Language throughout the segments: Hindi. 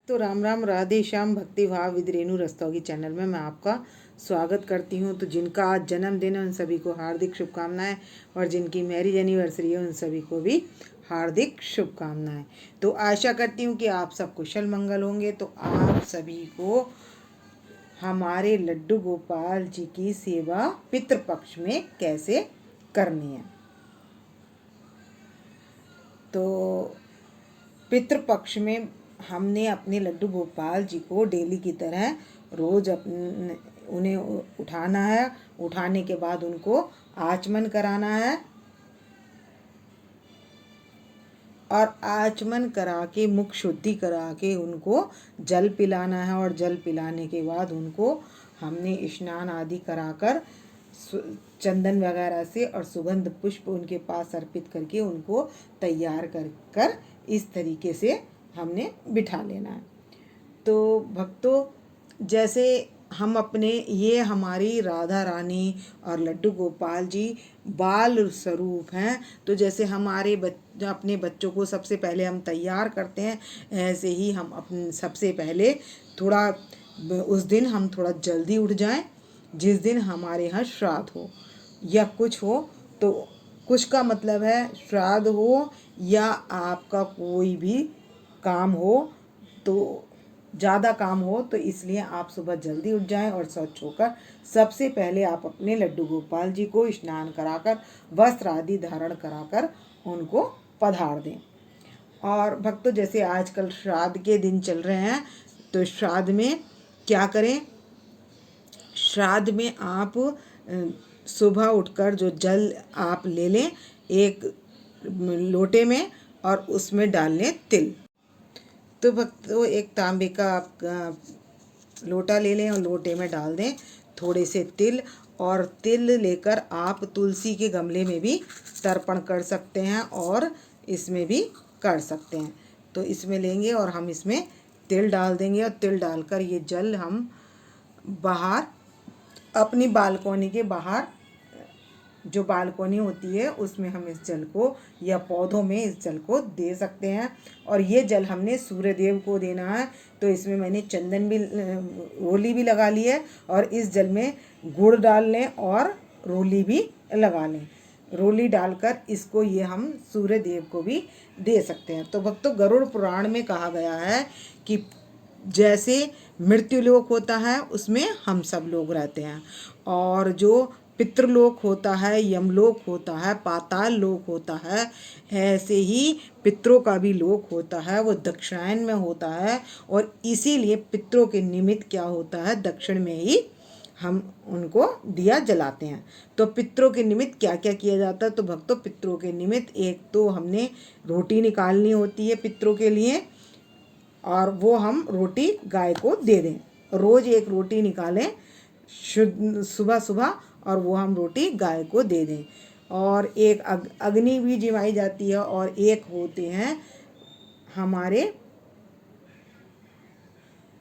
तो राम राम, राधे श्याम, भक्ति भाव विद रेणु रस्तोगी चैनल में मैं आपका स्वागत करती हूँ। तो जिनका आज जन्मदिन है उन सभी को हार्दिक शुभकामनाएं, और जिनकी मैरिज एनिवर्सरी है उन सभी को भी हार्दिक शुभकामनाएं। तो आशा करती हूँ कि आप सब कुशल मंगल होंगे। तो आप सभी को हमारे लड्डू गोपाल जी की सेवा पितृपक्ष में कैसे करनी है। तो पितृपक्ष में हमने अपने लड्डू गोपाल जी को डेली की तरह रोज उन्हें उठाना है। उठाने के बाद उनको आचमन कराना है, और आचमन करा के मुख शुद्धि करा के उनको जल पिलाना है। और जल पिलाने के बाद उनको हमने स्नान आदि कराकर चंदन वगैरह से और सुगंध पुष्प उनके पास अर्पित करके उनको तैयार कर इस तरीके से हमने बिठा लेना है। तो भक्तों, जैसे हम अपने ये हमारी राधा रानी और लड्डू गोपाल जी बाल स्वरूप हैं, तो जैसे हमारे अपने बच्चों को सबसे पहले हम तैयार करते हैं, ऐसे ही हम अपने सबसे पहले थोड़ा उस दिन हम थोड़ा जल्दी उठ जाएं। जिस दिन हमारे यहाँ श्राद्ध हो या कुछ हो, तो कुछ का मतलब है श्राद्ध हो या आपका कोई भी काम हो, तो ज़्यादा काम हो, तो इसलिए आप सुबह जल्दी उठ जाएं और स्वच्छ होकर सबसे पहले आप अपने लड्डू गोपाल जी को स्नान कराकर वस्त्र आदि धारण कराकर उनको पधार दें। और भक्तों, जैसे आजकल श्राद्ध के दिन चल रहे हैं, तो श्राद्ध में क्या करें। श्राद्ध में आप सुबह उठकर जो जल आप ले लें एक लोटे में, और उसमें डाल लें तिल। तो भक्तों, एक तांबे का आप लोटा ले लें और लोटे में डाल दें थोड़े से तिल। और तिल लेकर आप तुलसी के गमले में भी तर्पण कर सकते हैं और इसमें भी कर सकते हैं। तो इसमें लेंगे और हम इसमें तिल डाल देंगे, और तिल डालकर ये जल हम बाहर अपनी बालकोनी के बाहर, जो बालकोनी होती है उसमें हम इस जल को, या पौधों में इस जल को दे सकते हैं। और ये जल हमने सूर्य देव को देना है। तो इसमें मैंने चंदन भी, रोली भी लगा ली है, और इस जल में गुड़ डाल लें और रोली भी लगा लें। रोली डालकर इसको ये हम सूर्य देव को भी दे सकते हैं। तो भक्तों, गरुड़ पुराण में कहा गया है कि जैसे मृत्युलोक होता है उसमें हम सब लोग रहते हैं, और जो पितृलोक होता है, यमलोक होता है, पाताल लोक होता है, ऐसे ही पितरों का भी लोक होता है, वो दक्षिणायन में होता है। और इसीलिए पितरों के निमित्त क्या होता है, दक्षिण में ही हम उनको दिया जलाते हैं। तो पितरों के निमित्त क्या क्या किया जाता है। तो भक्तों, पितरों के निमित्त एक तो हमने रोटी निकालनी होती है पितरों के लिए, और वो हम रोटी गाय को दे दें। रोज़ एक रोटी निकालें शुद्ध सुबह सुबह, और वो हम रोटी गाय को दे दें। और एक अग्नि भी जमाई जाती है, और एक होते हैं हमारे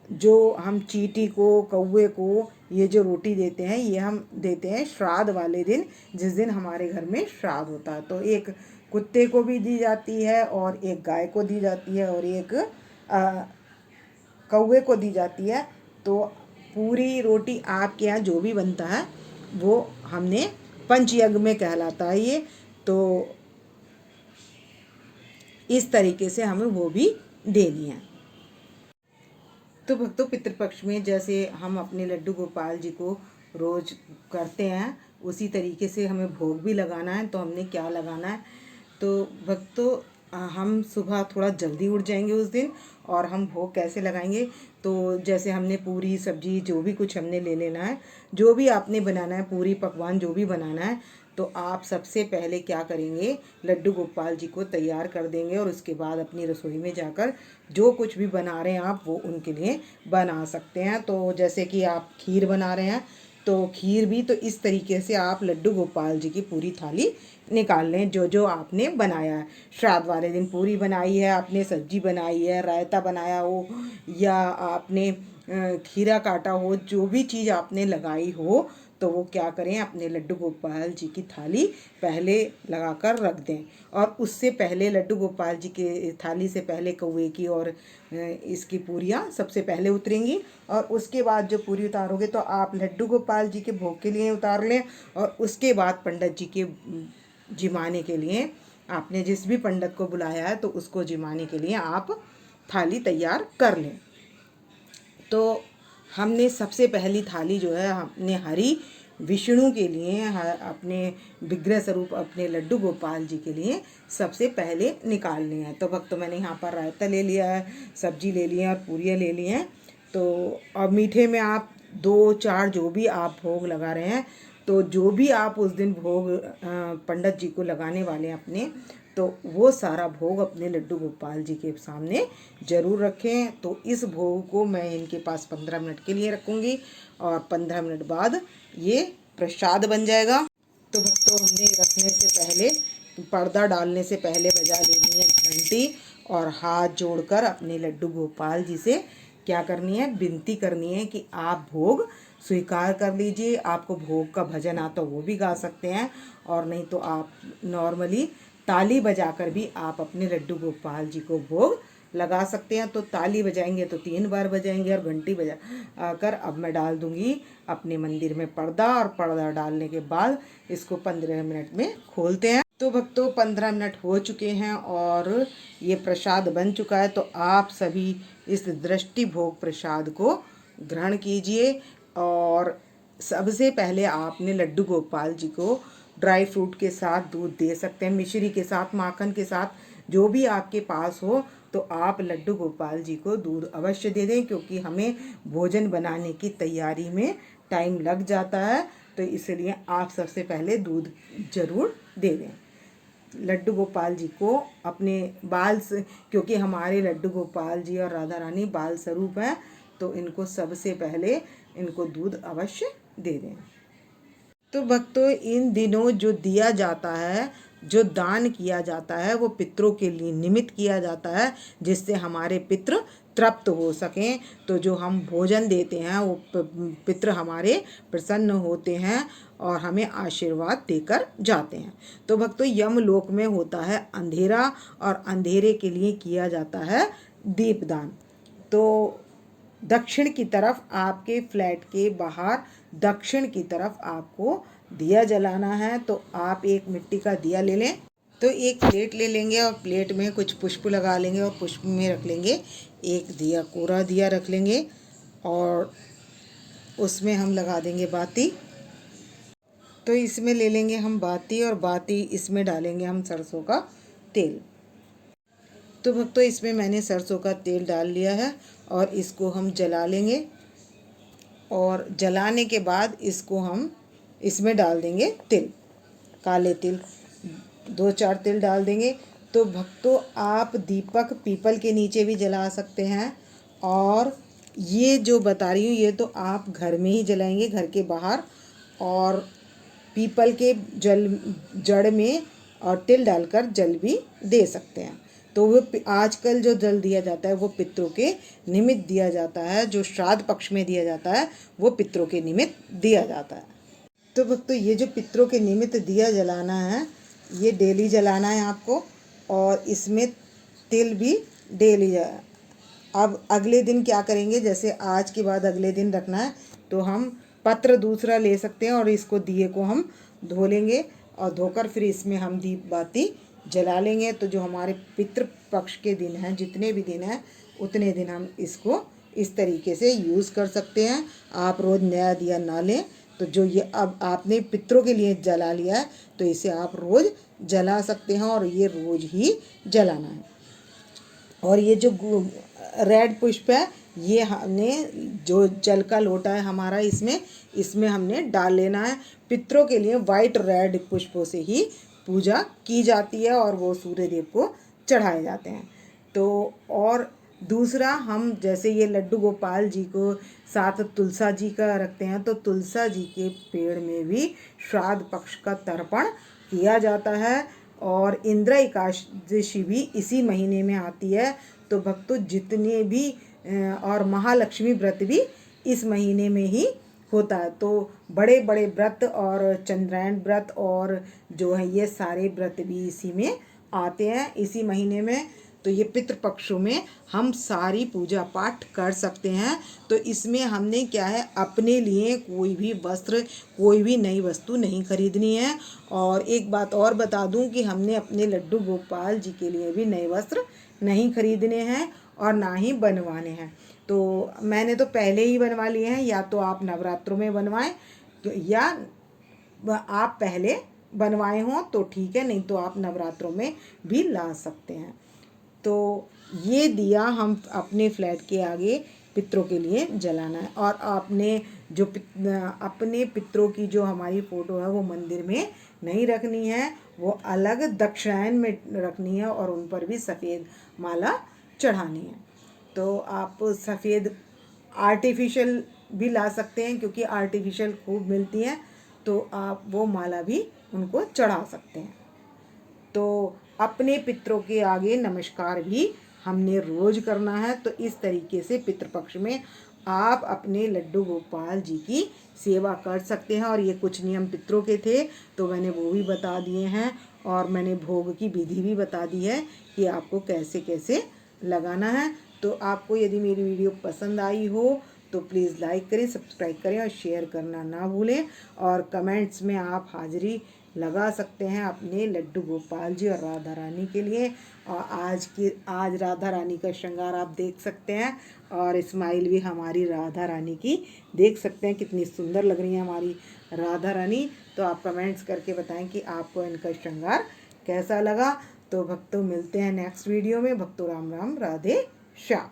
जो हम चींटी को, कौवे को ये जो रोटी देते हैं, ये हम देते हैं श्राद्ध वाले दिन, जिस दिन हमारे घर में श्राद्ध होता है। तो एक कुत्ते को भी दी जाती है, और एक गाय को दी जाती है, और एक कौवे को दी जाती है। तो पूरी रोटी आपके यहाँ जो भी बनता है वो हमने पंचयज्ञ में कहलाता है ये। तो इस तरीके से हमें वो भी देनी है। तो भक्तों, पितृपक्ष में जैसे हम अपने लड्डू गोपाल जी को रोज करते हैं, उसी तरीके से हमें भोग भी लगाना है। तो हमने क्या लगाना है। तो भक्तों, हम सुबह थोड़ा जल्दी उठ जाएंगे उस दिन, और हम भोग कैसे लगाएंगे। तो जैसे हमने पूरी सब्जी जो भी कुछ हमने ले लेना है, जो भी आपने बनाना है, पूरी पकवान जो भी बनाना है, तो आप सबसे पहले क्या करेंगे, लड्डू गोपाल जी को तैयार कर देंगे, और उसके बाद अपनी रसोई में जाकर जो कुछ भी बना रहे हैं आप वो उनके लिए बना सकते हैं। तो जैसे कि आप खीर बना रहे हैं, तो खीर भी तो इस तरीके से आप लड्डू गोपाल जी की पूरी थाली निकाल लें, जो जो आपने बनाया है। श्राद्ध वाले दिन पूरी बनाई है आपने, सब्जी बनाई है, रायता बनाया हो, या आपने खीरा काटा हो, जो भी चीज़ आपने लगाई हो, तो तो वो क्या करें, अपने लड्डू गोपाल जी की थाली पहले लगाकर रख दें। और उससे पहले लड्डू गोपाल जी के थाली से पहले कौवे की और इसकी पूरियाँ सबसे पहले उतरेंगी। और उसके बाद जो पूरी उतारोगे तो आप लड्डू गोपाल जी के भोग के लिए उतार लें, और उसके बाद पंडित जी के जिमाने के लिए, आपने जिस भी पंडित को बुलाया है तो उसको जिमाने के लिए आप थाली तैयार कर लें। तो हमने सबसे पहली थाली जो है हमने हरि विष्णु के लिए, अपने विग्रह स्वरूप अपने लड्डू गोपाल जी के लिए सबसे पहले निकाल लिया है। तो भक्तों मैंने यहाँ पर रायता ले लिया है, सब्जी ले ली है और पूरियाँ ले ली हैं। तो अब मीठे में आप 2-4 जो भी आप भोग लगा रहे हैं, तो जो भी आप उस दिन भोग पंडित जी को लगाने वाले हैं अपने, तो वो सारा भोग अपने लड्डू गोपाल जी के सामने ज़रूर रखें। तो इस भोग को मैं इनके पास 15 मिनट के लिए रखूँगी और 15 मिनट बाद ये प्रसाद बन जाएगा। तो भक्तों हमने रखने से पहले, पर्दा डालने से पहले बजा लेनी है घंटी, और हाथ जोड़कर अपने लड्डू गोपाल जी से क्या करनी है, विनती करनी है कि आप भोग स्वीकार कर लीजिए। आपको भोग का भजन आता वो भी गा सकते हैं, और नहीं तो आप नॉर्मली ताली बजाकर भी आप अपने लड्डू गोपाल जी को भोग लगा सकते हैं। तो ताली बजाएंगे तो 3 बार बजाएंगे, और घंटी बजा कर अब मैं डाल दूंगी अपने मंदिर में पर्दा, और पर्दा डालने के बाद इसको 15 मिनट में खोलते हैं। तो भक्तों 15 मिनट हो चुके हैं और ये प्रसाद बन चुका है। तो आप सभी इस दृष्टि भोग प्रसाद को ग्रहण कीजिए। और सबसे पहले आपने लड्डू गोपाल जी को ड्राई फ्रूट के साथ दूध दे सकते हैं, मिश्री के साथ, माखन के साथ, जो भी आपके पास हो। तो आप लड्डू गोपाल जी को दूध अवश्य दे दें, क्योंकि हमें भोजन बनाने की तैयारी में टाइम लग जाता है। तो इसलिए आप सबसे पहले दूध ज़रूर दे दें लड्डू गोपाल जी को अपने बाल से, क्योंकि हमारे लड्डू गोपाल जी और राधा रानी बाल स्वरूप हैं। तो इनको सबसे पहले इनको दूध अवश्य दे दें। तो भक्तों इन दिनों जो दिया जाता है, जो दान किया जाता है, वो पितरों के लिए निमित्त किया जाता है, जिससे हमारे पितृ तृप्त हो सकें। तो जो हम भोजन देते हैं वो पितृ हमारे प्रसन्न होते हैं और हमें आशीर्वाद देकर जाते हैं। तो भक्तों यमलोक में होता है अंधेरा, और अंधेरे के लिए किया जाता है दीपदान। तो दक्षिण की तरफ, आपके फ्लैट के बाहर दक्षिण की तरफ आपको दिया जलाना है। तो आप एक मिट्टी का दिया ले लें। तो एक प्लेट ले लेंगे और प्लेट में कुछ पुष्प लगा लेंगे, और पुष्प में रख लेंगे एक दिया, कोरा दिया रख लेंगे, और उसमें हम लगा देंगे बाती। तो इसमें ले लेंगे हम बाती, और बाती इसमें डालेंगे हम सरसों का तेल। तो भक्तों इसमें मैंने सरसों का तेल डाल लिया है, और इसको हम जला लेंगे। और जलाने के बाद इसको हम इसमें डाल देंगे तिल, काले तिल, 2-4 तिल डाल देंगे। तो भक्तों आप दीपक पीपल के नीचे भी जला सकते हैं, और ये जो बता रही हूँ ये तो आप घर में ही जलाएंगे, घर के बाहर, और पीपल के जड़ में और तिल डालकर जल भी दे सकते हैं। तो वो आजकल जो जल दिया जाता है वो पितरों के निमित्त दिया जाता है, जो श्राद्ध पक्ष में दिया जाता है वो पितरों के निमित्त दिया जाता है। तो भक्तों ये जो पितरों के निमित्त दिया जलाना है, ये डेली जलाना है आपको, और इसमें तिल भी डेली। अब अगले दिन क्या करेंगे, जैसे आज के बाद अगले दिन रखना है, तो हम पत्र दूसरा ले सकते हैं, और इसको दिए को हम धो लेंगे, और धोकर फिर इसमें हम दीप बाती जला लेंगे। तो जो हमारे पितृ पक्ष के दिन हैं, जितने भी दिन हैं उतने दिन हम इसको इस तरीके से यूज़ कर सकते हैं। आप रोज़ नया दिया ना लें। तो जो ये अब आपने पितरों के लिए जला लिया है, तो इसे आप रोज़ जला सकते हैं, और ये रोज़ ही जलाना है। और ये जो रेड पुष्प है, ये हमने जो जल का लोटा है हमारा, इसमें हमने डाल लेना है। पितरों के लिए वाइट रेड पुष्पों से ही पूजा की जाती है, और वो सूर्य देव को चढ़ाए जाते हैं। तो और दूसरा, हम जैसे ये लड्डू गोपाल जी को साथ तुलसा जी का रखते हैं, तो तुलसा जी के पेड़ में भी श्राद्ध पक्ष का तर्पण किया जाता है, और इंद्र एकादशी भी इसी महीने में आती है। तो भक्तों जितने भी और महालक्ष्मी व्रत भी इस महीने में ही होता है। तो बड़े बड़े व्रत और चंद्रायण व्रत और जो है ये सारे व्रत भी इसी में आते हैं, इसी महीने में। तो ये पितृपक्षों में हम सारी पूजा पाठ कर सकते हैं। तो इसमें हमने क्या है, अपने लिए कोई भी वस्त्र, कोई भी नई वस्तु नहीं खरीदनी है। और एक बात और बता दूं कि हमने अपने लड्डू गोपाल जी के लिए भी नए वस्त्र नहीं खरीदने हैं और ना ही बनवाने हैं। तो मैंने तो पहले ही बनवा लिए हैं, या तो आप नवरात्रों में बनवाएं तो, या आप पहले बनवाए हों तो ठीक है, नहीं तो आप नवरात्रों में भी ला सकते हैं। तो ये दिया हम अपने फ्लैट के आगे पितरों के लिए जलाना है। और आपने जो अपने पितरों की जो हमारी फ़ोटो है वो मंदिर में नहीं रखनी है, वो अलग दक्षिणायन में रखनी है और उन पर भी सफ़ेद माला चढ़ानी है। तो आप सफ़ेद आर्टिफिशियल भी ला सकते हैं, क्योंकि आर्टिफिशियल खूब मिलती हैं, तो आप वो माला भी उनको चढ़ा सकते हैं। तो अपने पितरों के आगे नमस्कार भी हमने रोज़ करना है। तो इस तरीके से पितृपक्ष में आप अपने लड्डू गोपाल जी की सेवा कर सकते हैं। और ये कुछ नियम पितरों के थे तो मैंने वो भी बता दिए हैं, और मैंने भोग की विधि भी बता दी है कि आपको कैसे कैसे लगाना है। तो आपको यदि मेरी वीडियो पसंद आई हो तो प्लीज़ लाइक करें, सब्सक्राइब करें और शेयर करना ना भूलें। और कमेंट्स में आप हाजिरी लगा सकते हैं अपने लड्डू गोपाल जी और राधा रानी के लिए। और आज राधा रानी का श्रृंगार आप देख सकते हैं, और स्माइल भी हमारी राधा रानी की देख सकते हैं, कितनी सुंदर लग रही है हमारी राधा रानी। तो आप कमेंट्स करके बताएं कि आपको इनका श्रृंगार कैसा लगा। तो भक्तों, मिलते हैं नेक्स्ट वीडियो में। भक्तों, राम राम, राधे श्याम।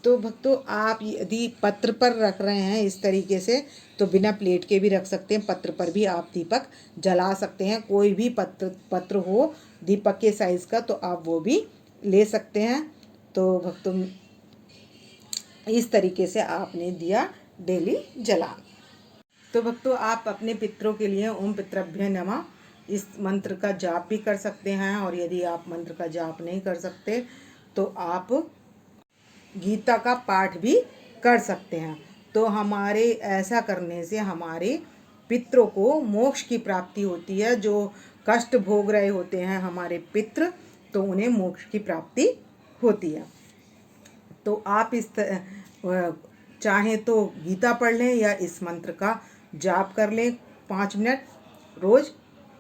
तो भक्तों, आप यदि पत्र पर रख रहे हैं इस तरीके से, तो बिना प्लेट के भी रख सकते हैं। पत्र पर भी आप दीपक जला सकते हैं। कोई भी पत्र हो दीपक के साइज़ का, तो आप वो भी ले सकते हैं। तो भक्तों, इस तरीके से आपने दिया डेली जला। तो भक्तों, आप अपने पितरों के लिए ओम पितृभ्य नमः इस मंत्र का जाप भी कर सकते हैं। और यदि आप मंत्र का जाप नहीं कर सकते तो आप गीता का पाठ भी कर सकते हैं। तो हमारे ऐसा करने से हमारे पितरों को मोक्ष की प्राप्ति होती है। जो कष्ट भोग रहे होते हैं हमारे पितृ, तो उन्हें मोक्ष की प्राप्ति होती है। तो आप चाहें तो गीता पढ़ लें या इस मंत्र का जाप कर लें 5 मिनट रोज़।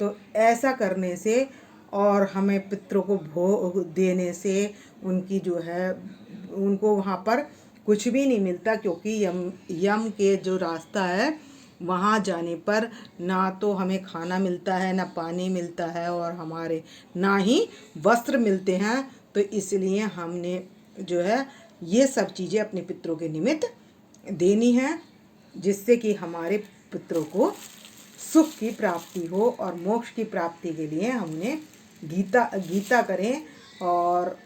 तो ऐसा करने से और हमें पितरों को भोग देने से उनकी जो है, उनको वहाँ पर कुछ भी नहीं मिलता, क्योंकि यम के जो रास्ता है वहाँ जाने पर ना तो हमें खाना मिलता है, ना पानी मिलता है, और हमारे ना ही वस्त्र मिलते हैं। तो इसलिए हमने जो है ये सब चीज़ें अपने पितरों के निमित्त देनी है, जिससे कि हमारे पितरों को सुख की प्राप्ति हो। और मोक्ष की प्राप्ति के लिए हमने गीता करें। और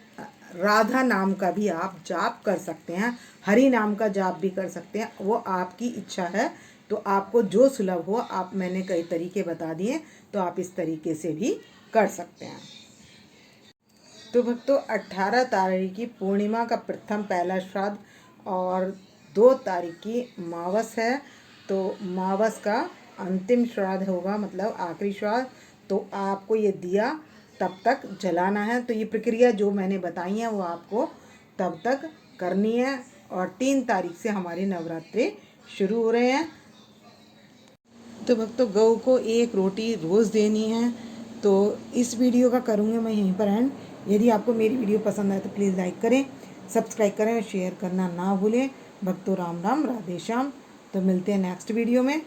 राधा नाम का भी आप जाप कर सकते हैं, हरि नाम का जाप भी कर सकते हैं, वो आपकी इच्छा है। तो आपको जो सुलभ हो, आप मैंने कई तरीके बता दिए, तो आप इस तरीके से भी कर सकते हैं। तो भक्तों, 18 तारीख की पूर्णिमा का पहला श्राद्ध और 2 तारीख की मावस है। तो मावस का अंतिम श्राद्ध होगा, मतलब आखिरी श्राद्ध। तो आपको ये दिया तब तक जलाना है। तो ये प्रक्रिया जो मैंने बताई है वो आपको तब तक करनी है। और 3 तारीख से हमारे नवरात्रे शुरू हो रहे हैं। तो भक्तों, गौ को 1 रोटी रोज़ देनी है। तो इस वीडियो का करूँगी मैं यहीं पर एंड। यदि आपको मेरी वीडियो पसंद आए तो प्लीज़ लाइक करें, सब्सक्राइब करें और शेयर करना ना भूलें। भक्तों, राम राम, राधे श्याम। तो मिलते हैं नेक्स्ट वीडियो में।